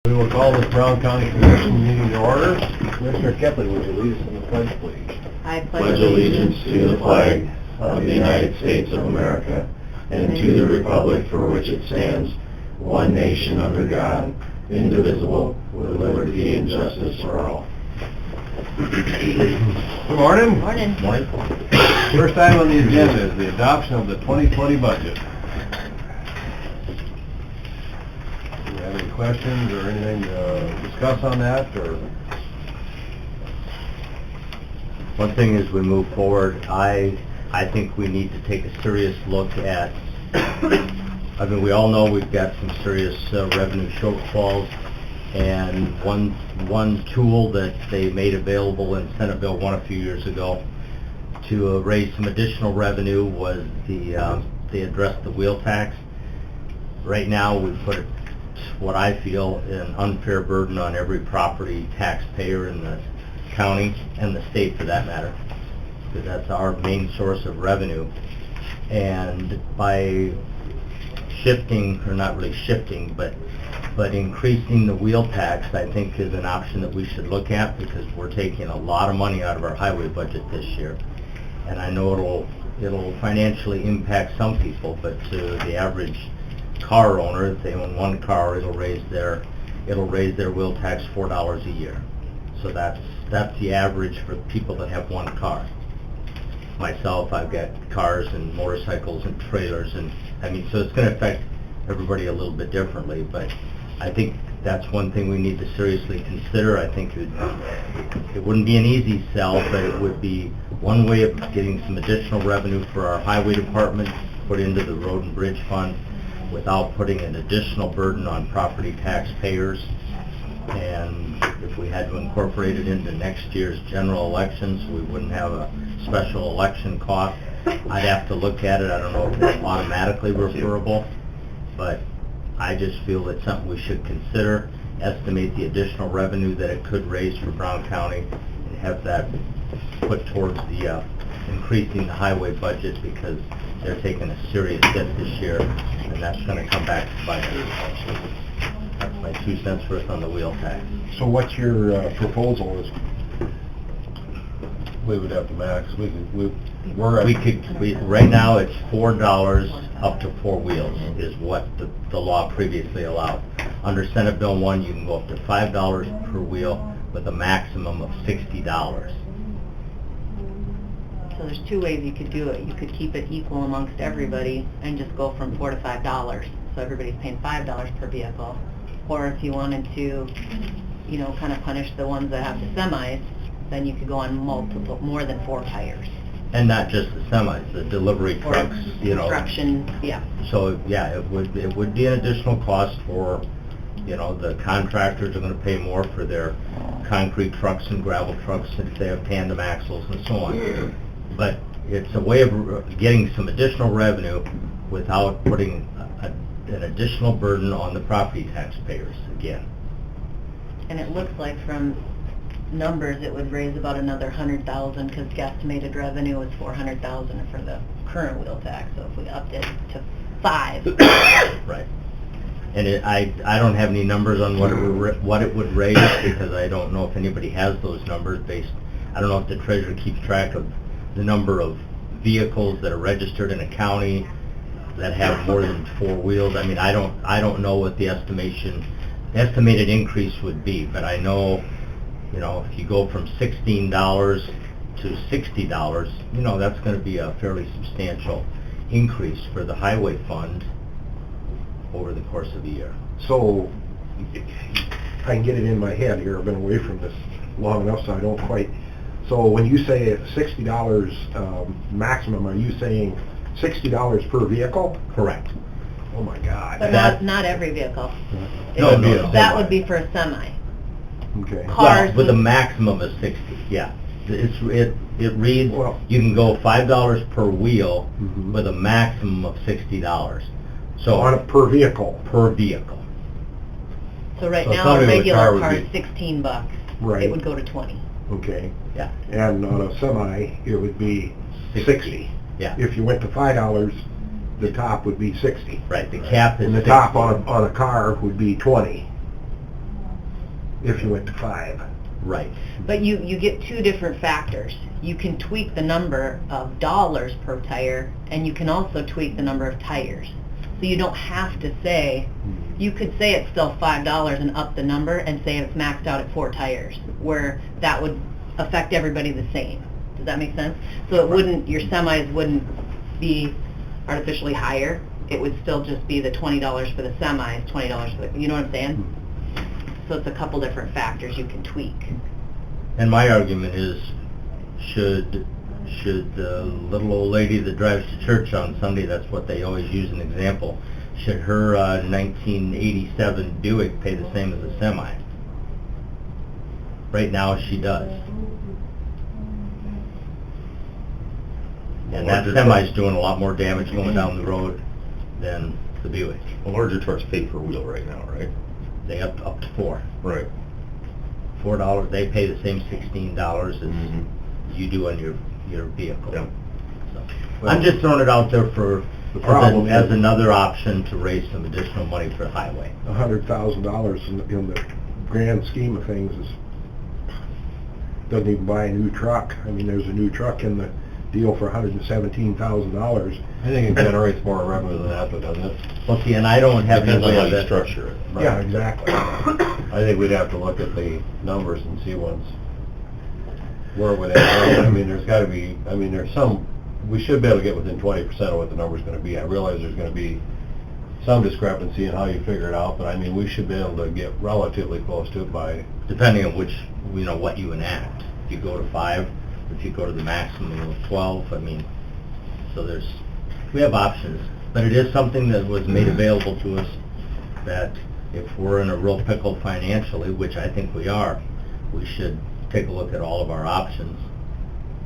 We will call this Brown County Commission meeting to order. Commissioner Kepley, would you lead us in the pledge, please? I pledge allegiance to the flag of the United States of America and to the republic for which it stands, one nation under God, indivisible, with liberty and justice for all. Good morning. Morning. Morning. First item on the agenda is the adoption of the 2020 budget. Do you have any questions or anything to discuss on that, or? One thing as we move forward, I think we need to take a serious look at, I mean, we all know we've got some serious revenue shortfalls, and one tool that they made available in Senate Bill 1 a few years ago to raise some additional revenue was they addressed the wheel tax. Right now, we put what I feel an unfair burden on every property taxpayer in the county and the state for that matter, because that's our main source of revenue. And by shifting, or not really shifting, but increasing the wheel tax, I think is an option that we should look at, because we're taking a lot of money out of our highway budget this year. And I know it'll financially impact some people, but to the average car owner, if they own one car, it'll raise their wheel tax $4 a year. So that's the average for people that have one car. Myself, I've got cars and motorcycles and trailers, and I mean, so it's going to affect everybody a little bit differently, but I think that's one thing we need to seriously consider. I think it wouldn't be an easy sell, but it would be one way of getting some additional revenue for our highway department, put into the road and bridge fund, without putting an additional burden on property taxpayers. And if we had to incorporate it into next year's general elections, we wouldn't have a special election cost. I'd have to look at it. I don't know if it's automatically referable, but I just feel it's something we should consider, estimate the additional revenue that it could raise for Brown County, and have that put towards the increasing the highway budget, because they're taking a serious hit this year, and that's going to come back to bite us. That's my 2 cents worth on the wheel tax. So what's your proposal? Is we would have to max. Right now it's $4 up to 4 wheels is what the law previously allowed. Under Senate Bill 1, you can go up to $5 per wheel with a maximum of $60. So there's two ways you could do it. You could keep it equal amongst everybody and just go from $4 to $5. So everybody's paying $5 per vehicle. Or if you wanted to, you know, kind of punish the ones that have the semis, then you could go on more than 4 tires. And not just the semis, the delivery trucks, you know. Construction, yeah. So yeah, it would be an additional cost for, you know, the contractors are going to pay more for their concrete trucks and gravel trucks if they have tandem axles and so on. But it's a way of getting some additional revenue without putting an additional burden on the property taxpayers again. And it looks like from numbers it would raise about another $100,000, because guesstimated revenue is $400,000 for the current wheel tax. So if we upped it to 5. Right. And I don't have any numbers on what it would raise, because I don't know if anybody has those numbers based. I don't know if the treasurer keeps track of the number of vehicles that are registered in a county that have more than 4 wheels. I mean, I don't know what the estimated increase would be, but I know, you know, if you go from $16 to $60, you know, that's going to be a fairly substantial increase for the highway fund over the course of the year. So I can get it in my head here. I've been away from this long enough, so I don't quite. So when you say $60 maximum, are you saying $60 per vehicle? Correct. Oh my God. But not every vehicle. No, that would be for a semi. Okay. Cars with a maximum of 60. Yeah. It reads, well, you can go $5 per wheel with a maximum of $60. So on a per vehicle. Per vehicle. So right now a regular car is $16. Right. It would go to 20. Okay. Yeah. And on a semi, it would be 60. Yeah. If you went to $5, the top would be 60. Right. The cap is and the 60. top on a car would be 20. if you went to 5. Right. But you get two different factors. You can tweak the number of dollars per tire, and you can also tweak the number of tires. So you don't have to say, you could say it's still $5 and up the number and say it's maxed out at 4 tires, where that would affect everybody the same. Does that make sense? So it wouldn't, your semis wouldn't be artificially higher. It would still just be the $20 for the semis, $20 for the, you know what I'm saying? So it's a couple different factors you can tweak. And my argument is, should the little old lady that drives to church on Sunday, that's what they always use an example, should her 1987 Buick pay the same as a semi? Right now she does. And that semi's doing a lot more damage going down the road than the Buick. Well, larger trucks pay per wheel right now, right? They up to 4. Right. $4, they pay the same $16 as you do on your vehicle. Yeah. So, I'm just throwing it out there for, The problem as is- another option to raise some additional money for the highway. $100,000 in the grand scheme of things is, doesn't even buy a new truck. I mean, there's a new truck in the deal for $117,000. I think it generates more revenue than that, doesn't it? Well, see, and I don't have any Depends on way how of you that. structure it. Yeah, exactly. I think we'd have to look at the numbers and see where it would end up. I mean, there's gotta be, I mean, there's some, we should be able to get within 20% of what the number's gonna be. I realize there's gonna be some discrepancy in how you figure it out, but I mean, we should be able to get relatively close to it by, Depending on which, what you enact. If you go to 5, if you go to the maximum of 12, I mean, so we have options. But it is something that was made available to us, that if we're in a real pickle financially, which I think we are, we should take a look at all of our options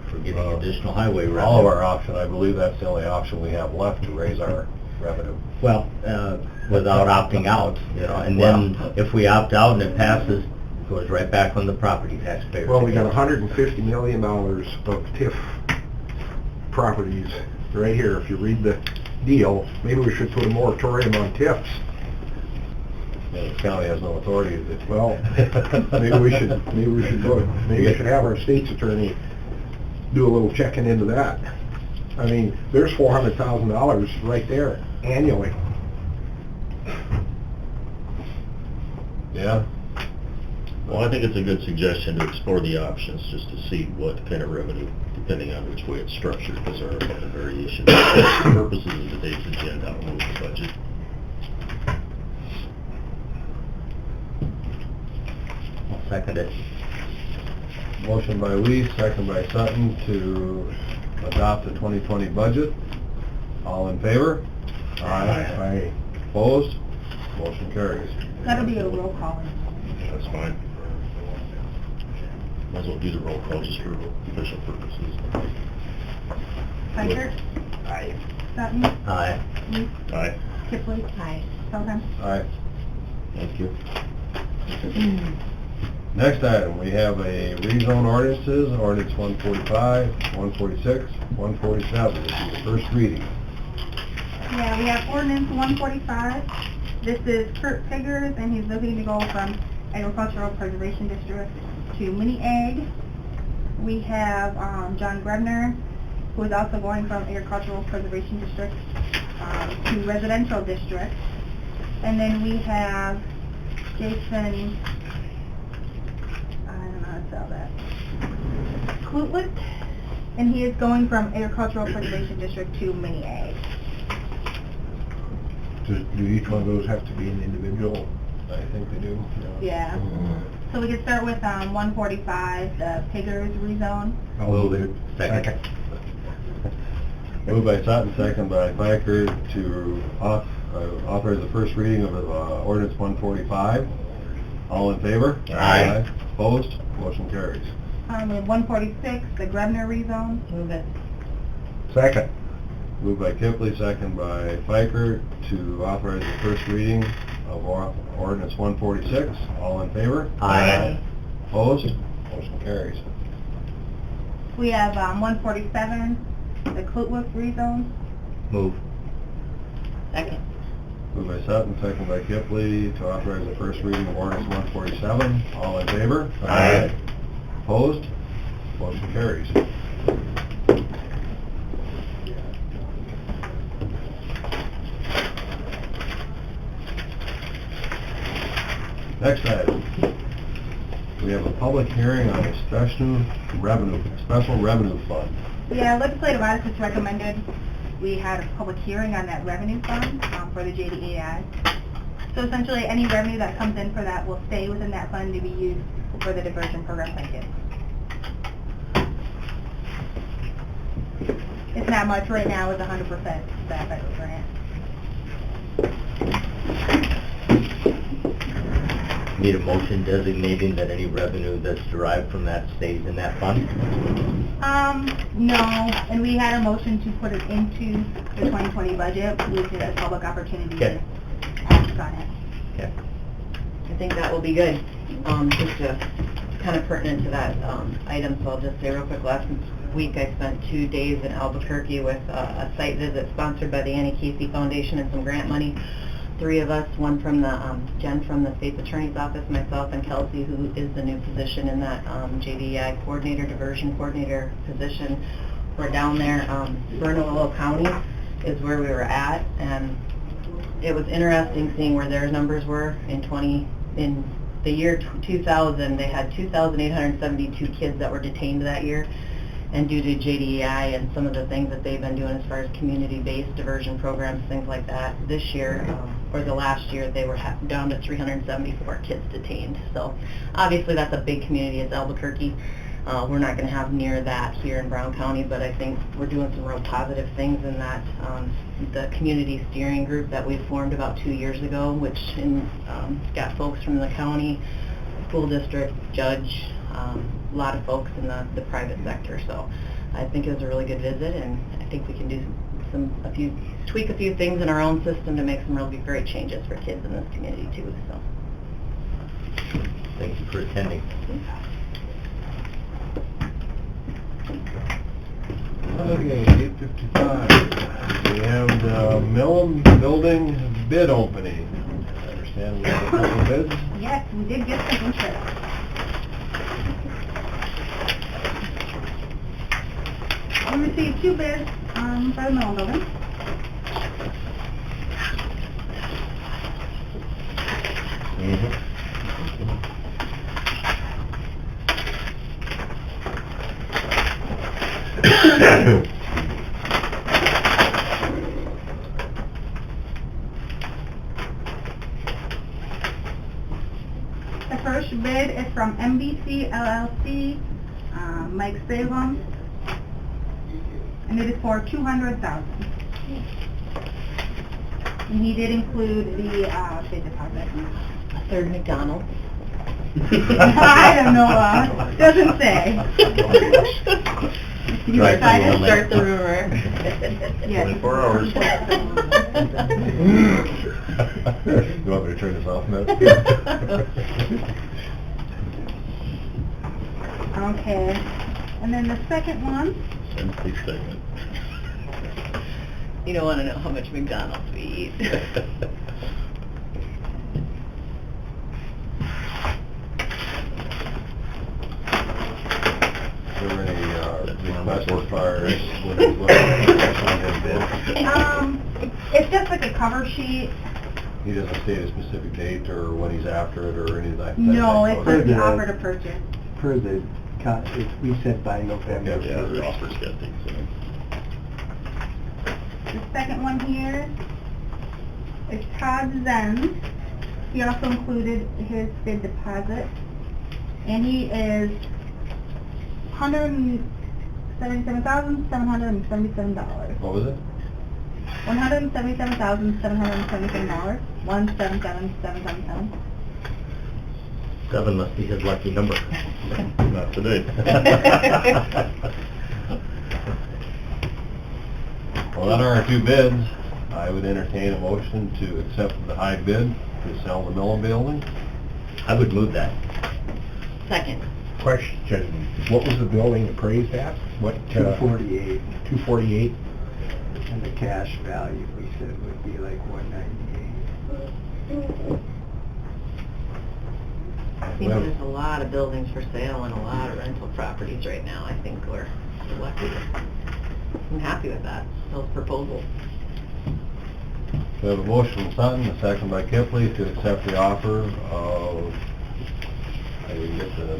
for getting additional highway revenue. all of our options. I believe that's the only option we have left to raise our revenue. Well, without opting out, and then if we opt out and it passes, it goes right back on the property taxpayer. Well, we got $150 million of TIF properties right here. If you read the deal, maybe we should put a moratorium on TIFs. Yeah, the county has no authority to... Well, maybe we should have our state's attorney do a little checking into that. I mean, there's $400,000 right there annually. Yeah? Well, I think it's a good suggestion to explore the options, just to see what kind of revenue, depending on which way it's structured, because there are a couple of variations. For the purposes of today's agenda, I'll move the budget. I'll second it. Motion by Lee, second by Sutton to adopt the 2020 budget. All in favor? Aye. Opposed? Motion carries. That'll be a roll call. That's fine. Might as well do the roll call just for official purposes. Piker? Aye. Sutton? Aye. Lee? Aye. Kipley? Aye. Felton? Aye. Thank you. Next item, we have a rezone ordinances, ordinance 145, 146, 147. This is the first reading. Yeah, we have ordinance 145. This is Kurt Piggers, and he's looking to go from agricultural preservation district to mini ag. We have John Grebner, who is also going from agricultural preservation district to residential district. And then we have Jason, I don't know how to spell that, Klutwit, and he is going from agricultural preservation district to mini ag. Do each one of those have to be an individual? I think they do. Yeah. So we could start with 145, the Piggers rezone. I'll Move it. Second. Moved by Sutton, second by Piker to authorize the first reading of ordinance 145. All in favor? Aye. Opposed? Motion carries. We have 146, the Grebner rezone. Move it. Second. Moved by Kipley, second by Piker to authorize the first reading of ordinance 146. All in favor? Aye. Opposed? Motion carries. We have 147, the Klutwit rezone. Move. Second. Moved by Sutton, second by Kipley to authorize the first reading of ordinance 147. 7, all in favor? Aye. Opposed? Motion carries. Next item. We have a public hearing on a special revenue fund. Yeah, legislative articles recommended we had a public hearing on that revenue fund for the JDAI. So essentially, any revenue that comes in for that will stay within that fund to be used for the diversion program for kids. It's not much right now, it's 100% that federal grant. Need a motion designating that any revenue that's derived from that stays in that fund? No, and we had a motion to put it into the 2020 budget, which is a public opportunity to Okay. ask on it. Okay. I think that will be good. Just kind of pertinent to that item, so I'll just say real quick, last week I spent 2 days in Albuquerque with a site visit sponsored by the Annie Casey Foundation and some grant money. 3 of us, one from the, Jen from the State's Attorney's Office, myself, and Kelsey, who is the new position in that JDI coordinator, diversion coordinator position. We're down there. Bernalillo County is where we were at, and it was interesting seeing where their numbers were in the year 2000. They had 2,872 kids that were detained that year, and due to JDEI and some of the things that they've been doing as far as community-based diversion programs, things like that, this year, or the last year, they were down to 374 kids detained. So obviously that's a big community, it's Albuquerque. We're not going to have near that here in Brown County, but I think we're doing some real positive things in that the community steering group that we formed about 2 years ago, which got folks from the county, school district, judge, a lot of folks in the private sector. So I think it was a really good visit, and I think we can do tweak a few things in our own system to make some really great changes for kids in this community too. So Thank you for attending. Okay, 8:55. We have the Millen Building bid opening. I understand we have a couple of bids. Yes, we did get some interest. We received 2 bids by the Millen Building. The first bid is from MBC LLC, Mike Salem, and it is for $200,000. And he did include the bid deposit. a third McDonald's. I don't know, doesn't say. You Right, excited? yeah. Start the rumor. Yes. 24 hours. You want me to turn this off now? Okay, and then the second one, Empty segment. You don't want to know how much McDonald's we eat. Is there any request as far as it's just like a cover sheet. he doesn't state a specific date or when he's after it or anything like that? No, it says the- offer to purchase. Per the, we said by November. Okay. Yeah, the offer's got things in it. The second one here is Todd Zenz. He also included his bid deposit, and he is $177,777. What was it? $177,777. 177,777. 7 must be his lucky number. Not today. Well, that are our 2 bids. I would entertain a motion to accept the high bid to sell the Millen Building. I would move that. Second. Question, what was the building appraised at? What, 248, 248? and the cash value, we said would be like 198. seems Well- there's a lot of buildings for sale and a lot of rental properties right now. I think we're lucky. I'm happy with that, those proposals. We have a motion from Sutton, a second by Kipley to accept the offer of, I didn't get the,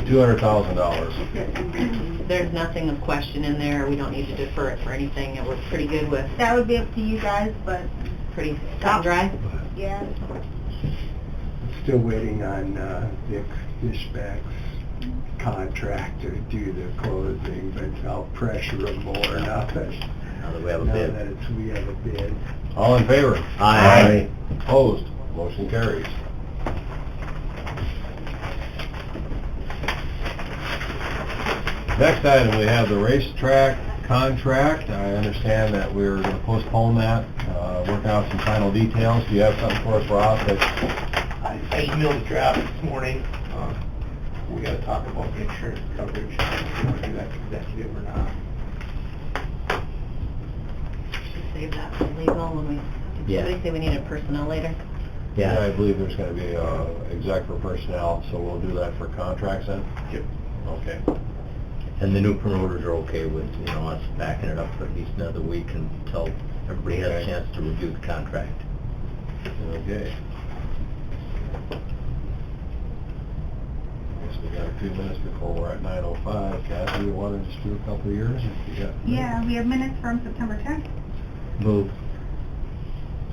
$200,000. There's nothing of question in there. We don't need to defer it for anything. It was pretty good with, That would be up to you guys, but, pretty cut and dry. yeah. Still waiting on Dick Fishback's contractor to do the closing, but I'll pressure him more now that Now that we have a now bid. that we have a bid. All in favor? Aye. Opposed? Motion carries. Next item, we have the racetrack contract. I understand that we're going to postpone that, work out some final details. Do you have something for us, Rob? I emailed the draft this morning. We gotta talk about the insurance coverage, if you wanna do that executive or not. Should save that for legal when we, did Yeah. somebody say we needed personnel later? Yeah, I Yeah, believe there's going to be exec for personnel, so we'll do that for contracts then? Yep. Okay. and the new promoters are okay with, us backing it up for at least another week until everybody has a Okay. chance to review the contract. Okay. Guess we got a few minutes before we're at 9:05. Kathy, you want to just do a couple of yours? If you got- Yeah, we have minutes from September 10th. Move.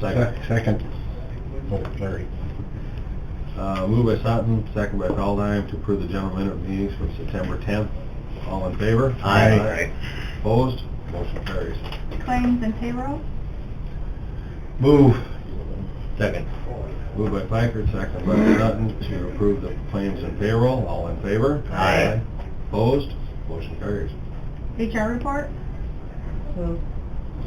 Second. Oh, sorry. Moved by Sutton, second by Feldheim to approve the general minute meetings from September 10th. All in favor? Aye. Opposed? Motion carries. Claims and payroll. Move. Second. Moved by Piker, second by Sutton to approve the claims and payroll. All in favor? Aye. Opposed? Motion carries. HR report.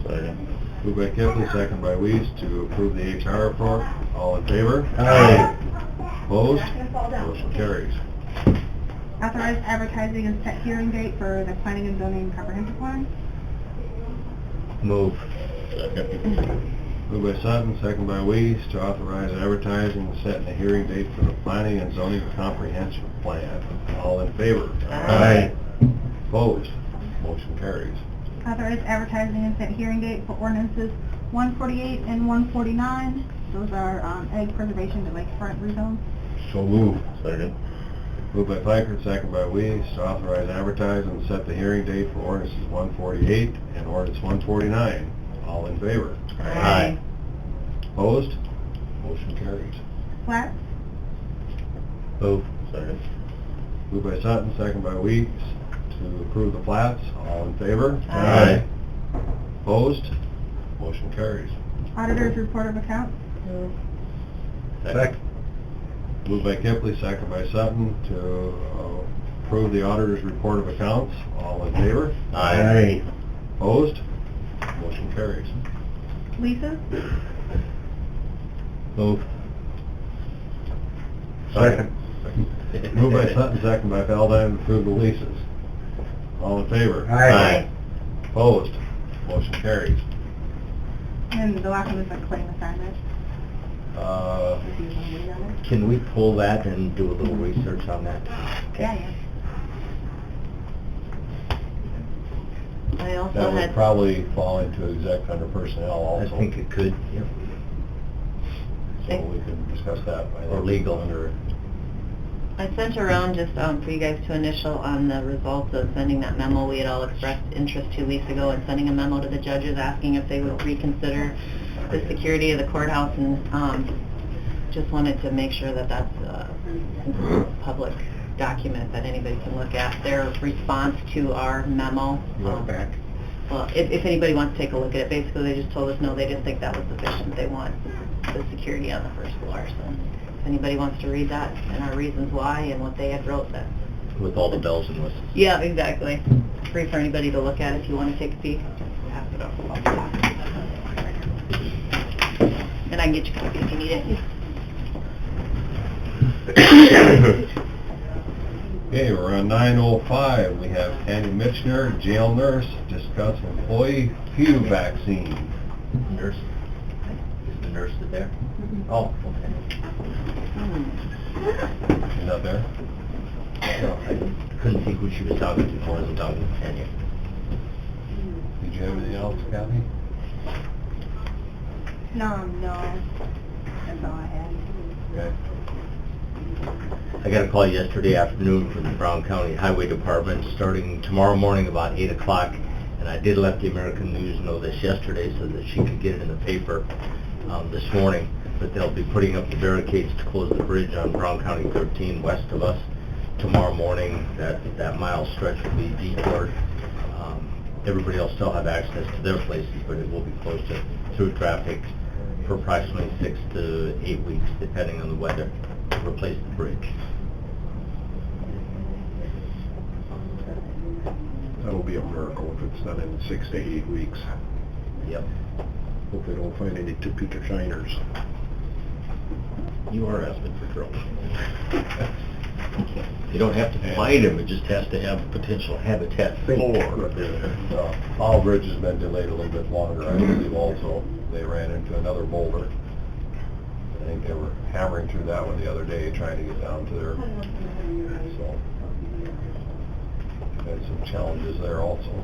Second. Moved by Kipley, second by Weiss to approve the HR report. All in favor? Aye. Opposed? Motion carries. Authorize advertising and set hearing date for the planning and zoning comprehensive plan. Move. Second. Moved by Sutton, second by Weiss to authorize advertising and setting a hearing date for the planning and zoning comprehensive plan. All in favor? Aye. Opposed? Motion carries. Authorize advertising and set hearing date for ordinances 148 and 149. Those are egg preservation to lakefront rezone. So moved. Second. Moved by Piker, second by Weiss to authorize advertising and set the hearing date for ordinances 148 and ordinance 149. All in favor? Aye. Opposed? Motion carries. Flats. Move. Second. Moved by Sutton, second by Weeks to approve the plats. All in favor? Aye. Opposed? Motion carries. Auditor's report of accounts. Second. Moved by Kipley, second by Sutton to approve the auditor's report of accounts. All in favor? Aye. Opposed? Motion carries. Leases. Move. Second. Moved by Sutton, second by Feldheim to approve the leases. All in favor? Aye. Opposed? Motion carries. And the last one is a claim assignment. If you want to read on it. Can we pull that and do a little research on that? Yeah, yeah. I also That would had, probably fall into exec under personnel I also. think it could, yep. So we can discuss that. I think, Or legal. Under, I sent around just for you guys to initial on the results of sending that memo. We had all expressed interest 2 weeks ago in sending a memo to the judges asking if they would reconsider the security of the courthouse, and just wanted to make sure that that's a public document that anybody can look at. Their response to our memo. you want it back? Well, if anybody wants to take a look at it, basically they just told us no, they didn't think that was sufficient. They want the security on the first floor. So if anybody wants to read that and our reasons why and what they had wrote, that. With all the bells and whistles. Yeah, exactly. Free for anybody to look at if you want to take a peek. Pass it off. And I can get you a copy if you need it. Okay, we're on 9:05. We have Annie Mitchner, jail nurse, discuss employee flu vaccine. Nurse? Is the nurse there? Oh, okay. She's not there? No, I couldn't see who she was talking to, I wasn't talking to Tanya. Did you have anything else, Kathy? No, that's all I had. Okay. I got a call yesterday afternoon from the Brown County Highway Department, starting tomorrow morning about 8 o'clock, and I did let the American News know this yesterday so that she could get it in the paper this morning, but they'll be putting up the barricades to close the bridge on Brown County 13 west of us. Tomorrow morning, that mile stretch will be detoured. Everybody will still have access to their places, but it will be closed through traffic for approximately 6 to 8 weeks, depending on the weather, to replace the bridge. That'll be a miracle if it's done in 6 to 8 weeks. Yep. Hope they don't find any Topeka shiners. You are asking for trouble. You don't have to find them, it just has to have potential habitat for. Powell Bridge has been delayed a little bit longer. I believe also they ran into another boulder. I think they were hammering through that one the other day, trying to get down to there. So, had some challenges there also.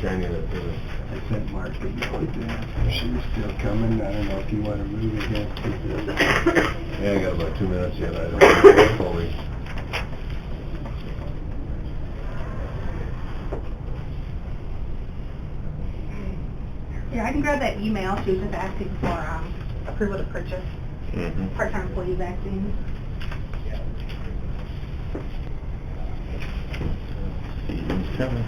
Jenny, I sent Mark a note that she's still coming. I don't know if you want to move again. yeah, I got about 2 minutes yet. I don't know before we... Yeah, I can grab that email. She was just asking for approval to purchase part-time employee vaccines. Season's coming.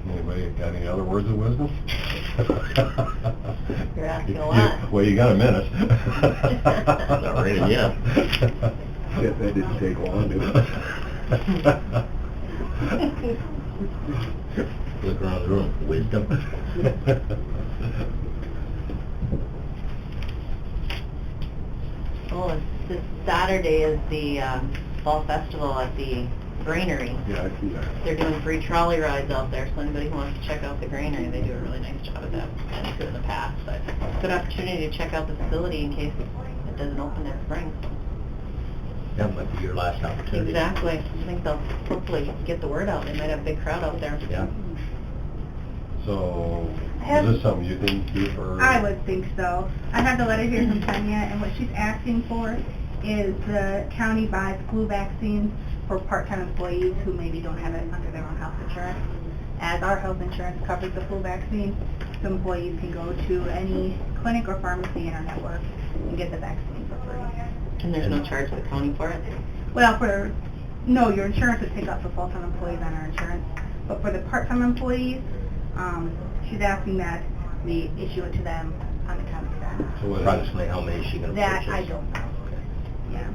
Anybody got any other words of wisdom? You're asking a lot. Well, you got a minute. Not ready yet. That didn't take long, did it? Look around the room, wisdom. Oh, this Saturday is the Fall Festival at the Granary. Yeah, I see that. They're doing free trolley rides out there, so anybody who wants to check out the Granary, they do a really nice job of that. Been through in the past, but good opportunity to check out the facility in case it doesn't open next spring. That might be your last opportunity. Exactly. I think they'll hopefully get the word out. They might have a big crowd out there. Yeah. So, is this something you can do for... I would think so. I have the letter here from Tanya, and what she's asking for is the county buys flu vaccines for part-time employees who maybe don't have it under their own health insurance. As our health insurance covers the flu vaccine, the employees can go to any clinic or pharmacy in our network and get the vaccine for free. And there's no charge to the county for it? Well, no, your insurance would pick up for full-time employees on our insurance, but for the part-time employees, she's asking that we issue it to them on the county side. So what is it? Approximately how many is she gonna purchase? That, I don't know. Yeah.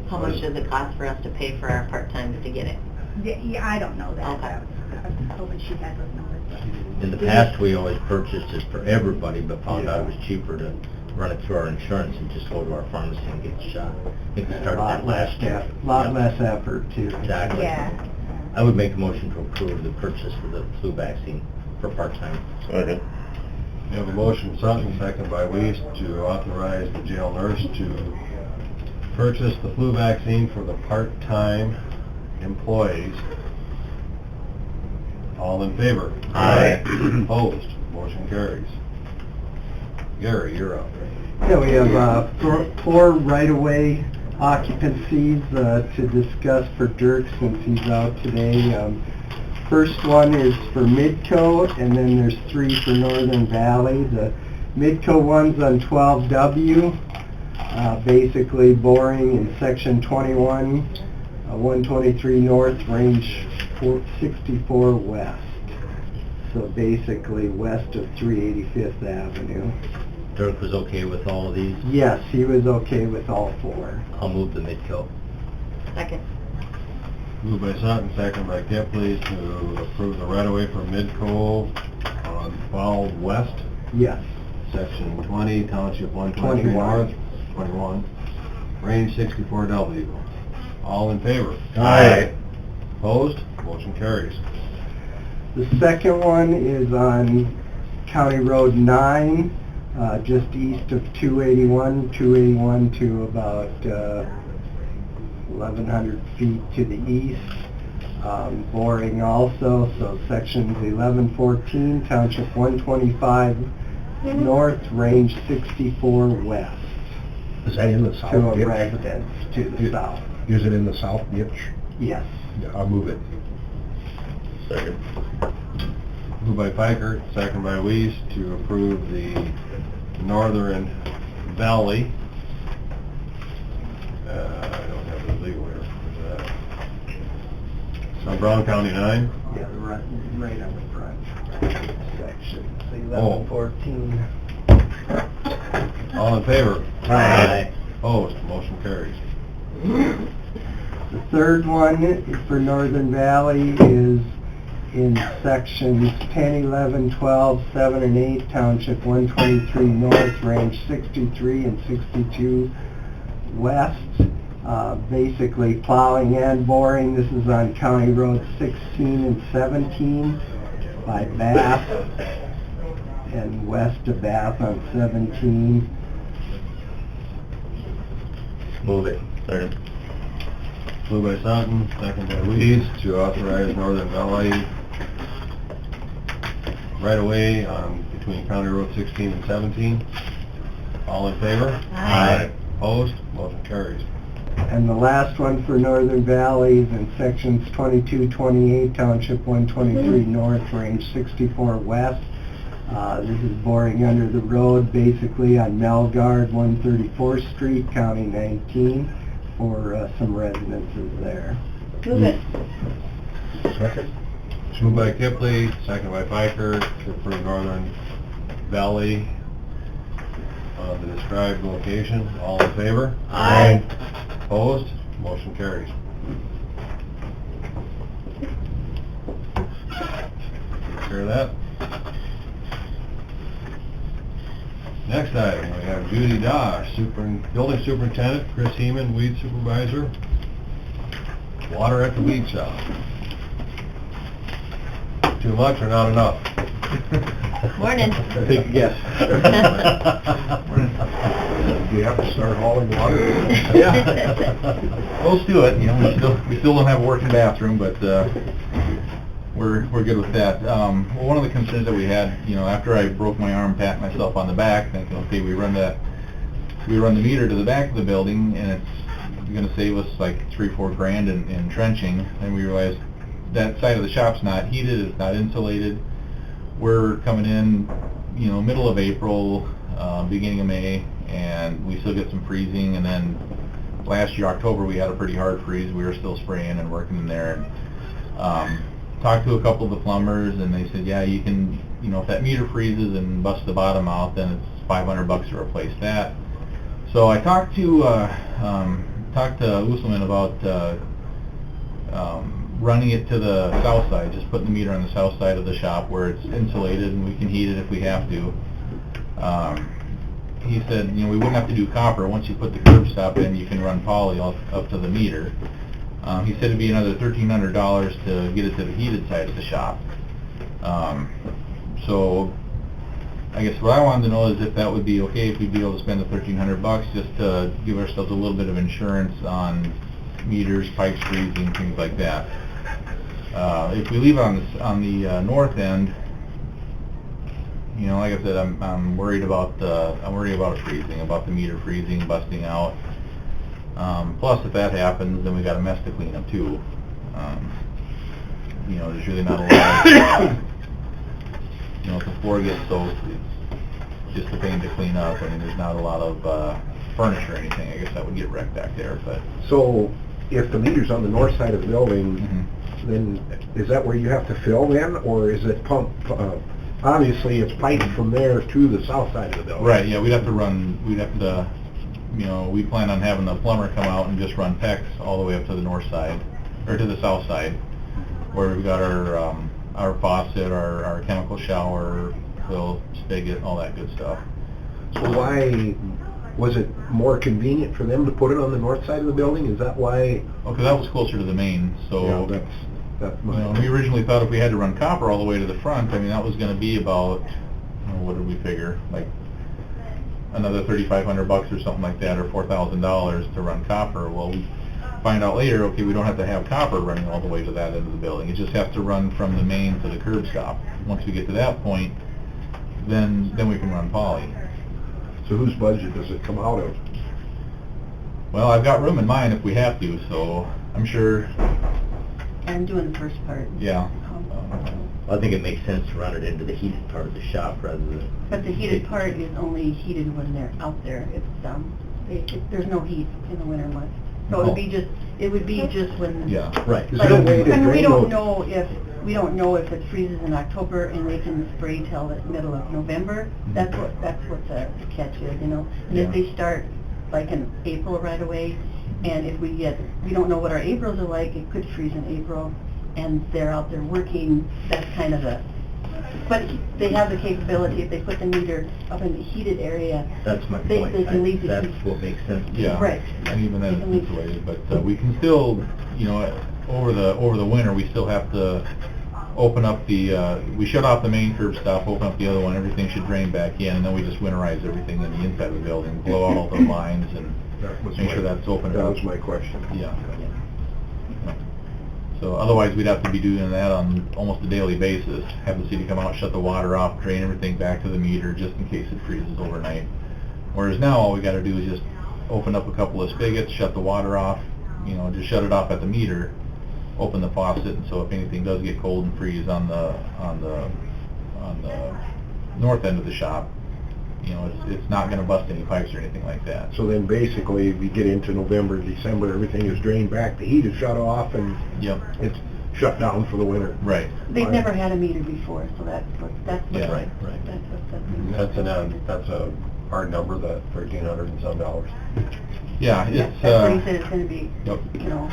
How much does it cost for us to pay for our part-time to get it? Yeah, I don't know that. Okay. I was hoping she had those numbers. but- In the past, we always purchased it for everybody, but found out it was cheaper to run it through our insurance and just go to our pharmacy and get the shot. I think we started that last year. Lot Yep. less effort, too. Exactly. Yeah. I would make a motion to approve the purchase for the flu vaccine for part-time. Second. We have a motion, second by Weiss, to authorize the jail nurse to purchase the flu vaccine for the part-time employees. All in favor? Aye. Opposed? Motion carries. Gary, you're up. Yeah, we have four right-of-way occupancies to discuss for Dirk since he's out today. First one is for Midco, and then there's 3 for Northern Valley. The Midco one's on 12W, basically boring in section 21, 123 north, range 64 west. So basically west of 385th Avenue. Dirk was okay with all of these? Yes, he was okay with all 4. I'll move the Midco. Second. Moved by Sutton, second by Kepley to approve the right-of-way for Midco on 12 West, Yes. Section 20, Township 123 North, 21, range 64W. All in favor? Aye. Opposed? Motion carries. The second one is on County Road 9, just east of 281 to about 1,100 feet to the east. Boring also, so sections 1114, Township 125 north, range 64 west. Is that in the south To a ditch? residence to the south. Is it in the south ditch? Yes. Yeah, I'll move it. Second. Moved by Pikert, second by Weiss to approve the Northern Valley. I don't have the legal here. On Brown County 9. Yeah, right on the front section, Oh. 1114. All in favor? Aye. Opposed? Motion carries. The third one for Northern Valley is in sections 10, 11, 12, 7, and 8, Township 123 North, range 63 and 62 West. Basically plowing and boring. This is on County Road 16 and 17 by Bath and west of Bath on 17. Move it. Second. Moved by Sutton, second by Weiss to authorize Northern Valley right away on between County Road 16 and 17. All in favor? Aye. Opposed? Motion carries. And the last one for Northern Valley is in sections 22, 28, Township 123 North, range 64 West. This is boring under the road, basically on Melgard, 134th Street, County 19, for some residences there. Move it. Second? Moved by Kipley, second by Piker to approve Northern Valley on the described location. All in favor? Aye. Opposed? Motion carries. Take care of that. Next item, we have Judy Dosh, Building Superintendent, Chris Heeman, Weed Supervisor. Water at the weed shop. Too much or not enough? Morning. Take a guess. Do you have to start hauling water? Yeah. Let's do it, you know, we still don't have a working bathroom, but, we're good with that. Well, one of the concerns that we had, you know, after I broke my arm, pat myself on the back, thinking, okay, we run the meter to the back of the building, and it's gonna save us like $3-4 grand in trenching, and we realized that side of the shop's not heated, it's not insulated. We're coming in, you know, middle of April, beginning of May, and we still get some freezing, and then last year, October, we had a pretty hard freeze. We were still spraying and working in there. And, talked to a couple of the plumbers, and they said, yeah, you can, you know, if that meter freezes and busts the bottom out, then it's $500 to replace that. So I talked to Usselman about running it to the south side, just putting the meter on the south side of the shop where it's insulated and we can heat it if we have to. He said, you know, we wouldn't have to do copper. Once you put the curb stop in, you can run poly up to the meter. He said it'd be another $1,300 to get it to the heated side of the shop. So I guess what I wanted to know is if that would be okay, if we'd be able to spend the $1,300 just to give ourselves a little bit of insurance on meters, pipes freezing, things like that. If we leave it on the north end, you know, like I said, I'm worried about freezing, about the meter freezing, busting out. Plus, if that happens, then we got a mess to clean up too. You know, there's really not a lot of, you know, if the floor gets soaked, it's just a pain to clean up. I mean, there's not a lot of furniture or anything. I guess that would get wrecked back there, but... So, if the meter's on the north side of the building, Mhm. then is that where you have to fill then, or is it pump, obviously it's piped from there to the south side of the building? Right, yeah, we'd have to, you know, we plan on having the plumber come out and just run PEX all the way up to the north side, or to the south side, where we've got our faucet, our chemical shower, fill, spigot, all that good stuff. So why, was it more convenient for them to put it on the north side of the building? Is that why? Oh, 'cause that was closer to the main, so... Yeah, that's You know, we originally thought if we had to run copper all the way to the front, I mean, that was gonna be about, what did we figure, like, another $3,500 or something like that, or $4,000 to run copper. Well, we find out later, okay, we don't have to have copper running all the way to that end of the building. It just has to run from the main to the curb stop. Once we get to that point, then we can run poly. So whose budget does it come out of? Well, I've got room in mine if we have to, so I'm sure, I'm doing the first part. yeah. I think it makes sense to run it into the heated part of the shop rather than... But the heated part is only heated when they're out there. There's no heat in the winter months. So it would be just when... Yeah. Right. Is Like, there a way to and we drain don't those? know if it freezes in October and they can spray till the middle of November. That's what the catch is, you know. And if Yeah. they start like in April right away, and if we don't know what our Aprils are like, it could freeze in April, and they're out there working, that's kind of a... But they have the capability, if they put the meter up in the heated area, That's my They- point. they can leave the That's heat. what makes sense. Yeah. Right. And even then They can it's leave- insulated, but we can still, you know, over the winter, we still have to open up we shut off the main curb stop, open up the other one, everything should drain back in, and then we just winterize everything in the inside of the building, blow out all the lines and make sure that's open. That was my question. Yeah. So otherwise, we'd have to be doing that on almost a daily basis, have the city come out, shut the water off, drain everything back to the meter, just in case it freezes overnight. Whereas now, all we gotta do is just open up a couple of spigots, shut the water off, you know, just shut it off at the meter, open the faucet, and so if anything does get cold and freeze on the north end of the shop, you know, it's not gonna bust any pipes or anything like that. So then basically, if you get into November, December, everything is drained back, the heat is shut off, and Yep, it's shut down for the winter. right. they've never had a meter before, so that's what Yeah, right. That's a hard number, that $1,300 and some dollars. Yeah, That's it's, what he said it's gonna be, yep. you know,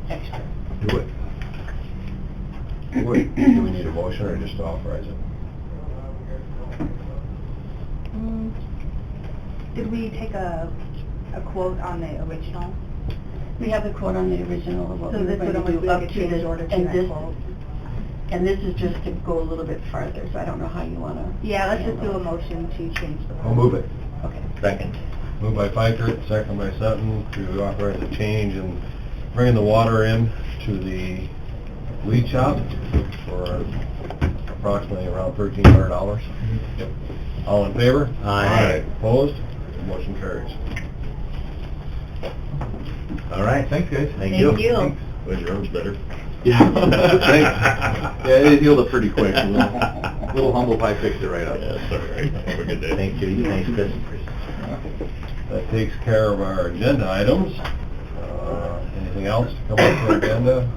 extra. Do it. Do we need a motion or just to authorize it? Did we take a quote on the original? We have the quote on the original of what So we were this would going to almost do be up like a to change this, order to and that this, quote. and this is just to go a little bit farther, so I don't know how you want to... Yeah, let's just do a motion to change the quote. I'll move it. Okay. Second. Moved by Fikert, second by Sutton, to authorize a change in bringing the water in to the lead shop for approximately around $1,300. Yep. All in favor? Aye. Opposed? Motion carries. All right. Thanks, guys. Thank you. Thank you. Thanks. Was your arms better? Yeah, thanks. Yeah, it healed up pretty quick. Little humble pie fixed it right up. Yeah, it's all right. Have a good day. Thank you. Thanks, Chris. That takes care of our agenda items. Anything else to come up for agenda?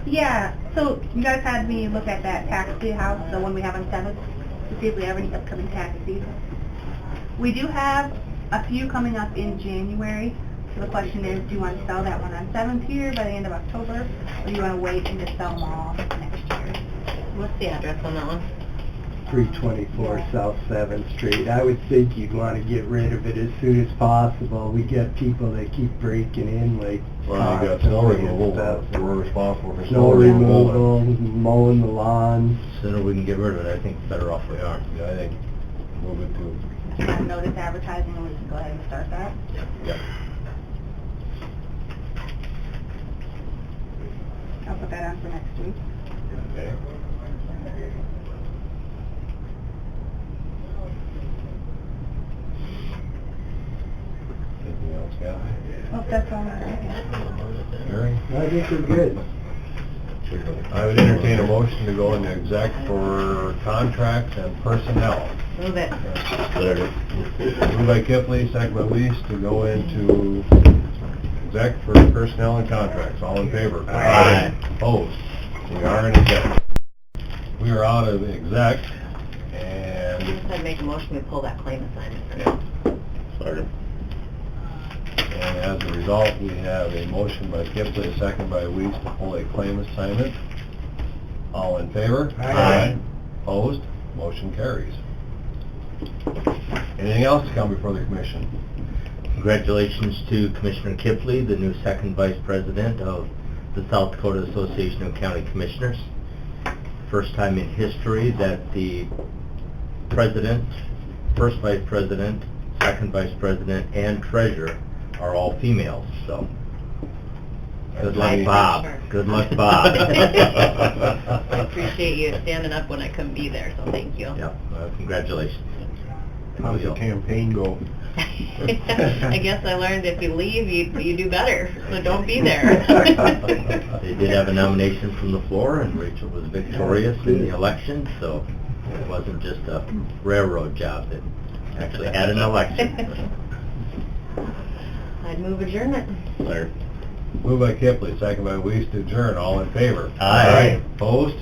Yeah, so you guys had me look at that taxi house, the one we have on 7th, to see if we have any upcoming taxis. We do have a few coming up in January, so the question is, do you want to sell that one on 7th here by the end of October, or do you want to wait and just sell them all next year? What's the address on that one? 324 South 7th Street. I would think you'd want to get rid of it as soon as possible. We get people that keep breaking in, like... Well, you got snow removal, we're responsible for Snow removal, mowing the lawns. Sooner we can get rid of it, I think the better off we are. Yeah, I think move it to... Do you want to notice advertising, and we can go ahead and start that? Yep. I'll put that on for next week. Okay. Anything else, Kathy? Oh, that's all right. Mary? I think we're good. I would entertain a motion to go into exec for contracts and personnel. Move it. Moved by Kipling, second by Weiss, to go into exec for personnel and contracts. All in favor? Aye. Opposed? We are in exec. We are out of exec, and Just had to make a motion, we pull that claim assignment for now. Sorry. And as a result, we have a motion by Kipling, second by Weiss, to pull a claim assignment. All in favor? Aye. Opposed? Motion carries. Anything else to come before the commission? Congratulations to Commissioner Kipley, the new second vice president of the South Dakota Association of County Commissioners. First time in history that the president, first vice president, second vice president, and treasurer are all females, so good luck, Nice. Bob. Good luck, Bob. I appreciate you standing up when I couldn't be there, so thank you. Yep, congratulations. How's the campaign go? I guess I learned if you leave, you do better, so don't be there. They did have a nomination from the floor, and Rachel was victorious in the election, so it wasn't just a railroad job, it actually had an election. I'd move adjournment. Larry. Moved by Kipling, second by Weiss, to adjourn. All in favor? Aye. Opposed?